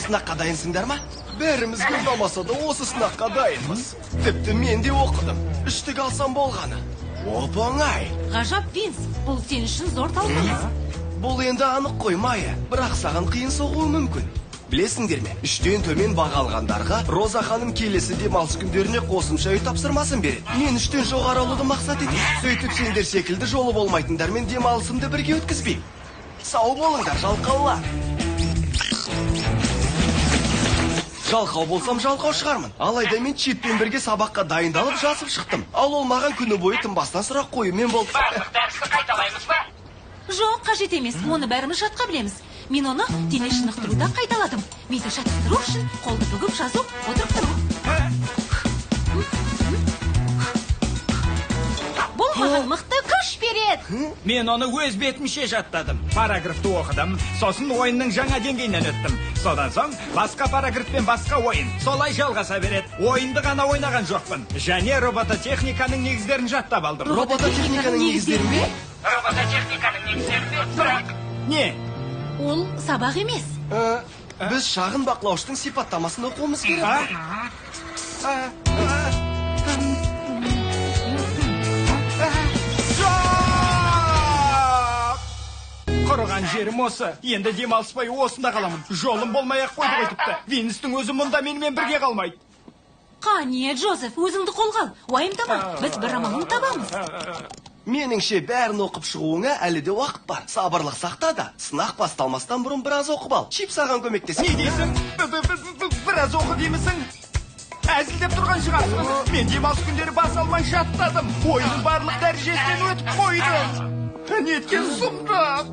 сынаққа дайынсыңдар ма? Бәрімізге ұнамаса да осы сынаққа дайынбыз. Тіпті мен де оқыдым. 3-тік алсам болғаны. Оп-оңай. Ғажап, Винс, бұл сен үшін зор талпыныс. Бұл енді анық қоймайы, бірақ саған қиын соғуы мүмкін. Білесіңдер ме, 3-тен төмен баға алғандарға Роза ханым келесі демалыс күндеріне қосымша үй тапсырмасын береді. Мен 3-тен жоғары алуды мақсат етемін. Сөйтіп сендер секілді жолы болмайтындармен демалысымды бірге өткізбеймін. Сау болыңдар, жалқаулар. Жалқау болсам жалқау шығармын. Алайда мен Чиппен бірге сабаққа дайындалып жасып шықтым. Ал ол маған күні бойы тынбастан сұрақ қоюмен болды. Барлық дәрісті қайталаймыз ба? Жоқ, қажет емес. Оны бәріміз жатқа білеміз. Мен оны дене шынықтыруда қайталадым. Миды жаттықтыру үшін қолды бүгіп жазу, отырып тұру. Бұл маған мықты күш береді. Мен оны өз бетімше жаттадым. Параграфты оқыдым, сосын ойынның жаңа деңгейінен өттім. Содан соң басқа параграф пен басқа ойын. Солай жалғаса береді. Ойынды ғана ойнаған жоқпын. Және робототехниканың негіздерін жаттап алдым. Робототехниканың негіздерін бе? Робототехниканың негіздерін бе? Бірақ... Не? Ол сабақ емес. Біз шағын бақылауыштың сипаттамасын оқуымыз керек. Құрыған жерім осы. Енді демалыспай осында қаламын. Жолым болмай-ақ қойды қайтыпты. Винстің өзі мұнда менімен бірге қалмайды. Қане, Джозеф, өзіңді қолға ал. Уайымдама, біз бір амалын табамыз. Меніңше бәрін оқып шығуыңа әлі де уақыт бар. Сабырлық сақта да, сынақ басталмастан бұрын біраз оқып ал. Чип саған көмектес. Не дейсің? Біраз оқы деймісің? Әзілдеп тұрған шығарсың. Мен демалыс күндері бас алмай жаттадым. Ойының барлық дәрежесінен өтіп қойдым. Неткен сұмдық.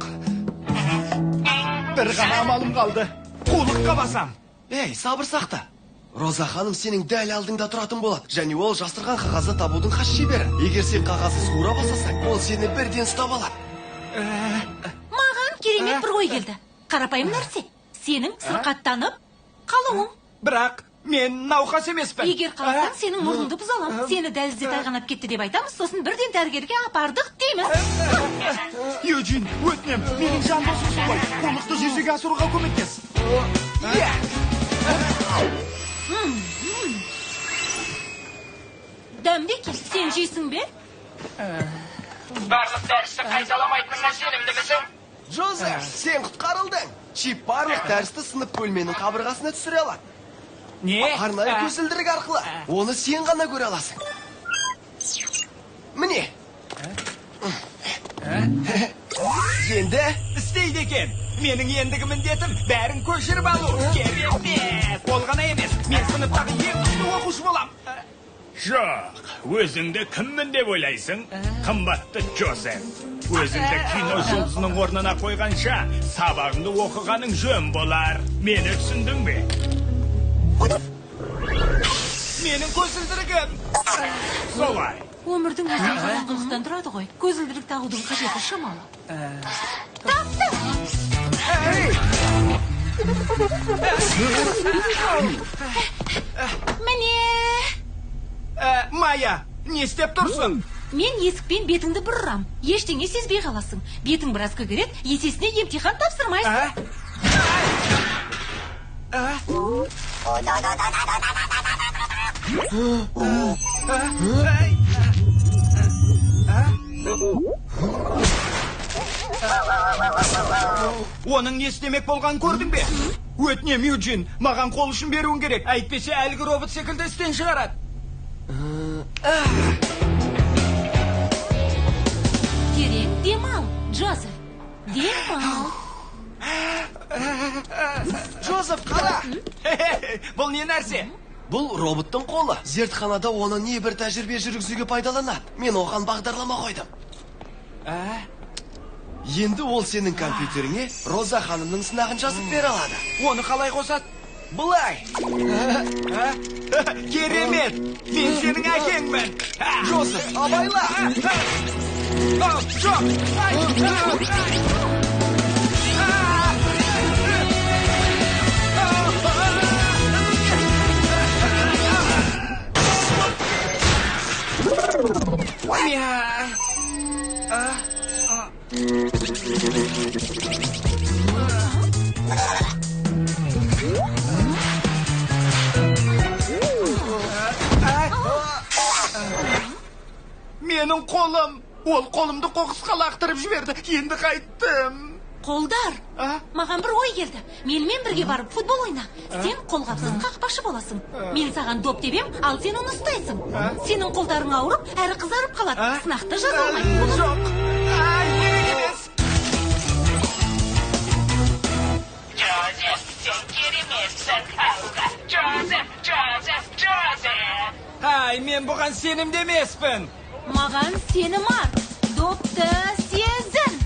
Бір ғана амалым қалды. Қулыққа басам. Ей, сабыр сақта. Роза ханым сенің дәл алдыңда тұратын болады. Және ол жастырған қағазды табудың хас шебері. Егер сен қағазды суыра басасаң, ол сені бірден ұстап алады. Маған керемет бір ой келді. Қарапайым нәрсе. Сенің сырқаттанып қалуың. Бірақ мен науқас емеспін. Егер қаласаң, сенің мұрныңды бұзалам. Сені дәлізде тайғанап кетті деп айтамыз, сосын бірден дәрігерге апардық дейміз. Юджин, өтінем, менің жан досым ғой. Қулықты жүзеге асыруға көмектес. Дәмбеке, сен жейсің бе? барлық дәрісті қайталамайтыныңа сенімді бісің? Джозеф, сен құтқарылдың. Чип барлық дәрісті сынып бөлменің қабырғасына түсіре алады. Не? Арнайы көзілдірік арқылы. Оны сен ғана көре аласың. Міне. Енді істейді екен. Менің ендігі міндетім бәрін көшіріп алу. Керемет. Ол ғана емес. Мен сыныптағы ең күшті оқушы болам. Жоқ, өзіңді кіммін деп ойлайсың? Қымбатты Джозеф. Өзіңді кино жұлдызының орнына қойғанша, сабағыңды оқығаның жөн болар. Мені түсіндің бе? Менің көзілдірігім. Солай. Өмірдің өзін қалаңғылықтан тұрады ғой. Көзілдірік тағудың қажеті шамалы. Таптым! Міне! Майя, не істеп тұрсың? Мен есікпен бетіңді бұрырам. Ештеңе сезбей қаласың. Бетің біраз көгереді, есесіне емтихан тапсырмайсың. Оның не істемек болған көрдің бе? Өтінем, Юджин, маған қол ұшын беруің керек. Әйтпесе әлгі робот секілді істен шығарады. Терең демал, Джозеф. Демал. Джозеф, қара! Бұл не нәрсе? Бұл роботтың қолы. Зертханада оны небір тәжірибе жүргізуге пайдаланады. Мен оған бағдарлама қойдым. Енді ол сенің компьютеріңе Роза ханымның сынағын жазып бере алады. Оны қалай қосады? Бұлай. Керемет! Мен сенің әкеңмін. Джозеф, абайла! менің қолым. Ол қолымды қоқысқа лақтырып жіберді. Енді қайттым. Қолдар. А? Маған бір ой келді. Менімен бірге барып футбол ойна. Сен қолғапсын қақпашы боласың. Мен саған доп тебем, ал сен оны ұстайсың. Сенің қолдарың ауырып, әрі қызарып қалады. Сынақты жаза алмайды. Жоқ. Керек емес. Джозеф, сен кереметсің. Ауға. Джозеф. Ай, мен бұған сенімді емеспін. Маған сенім ар. Допты сезін.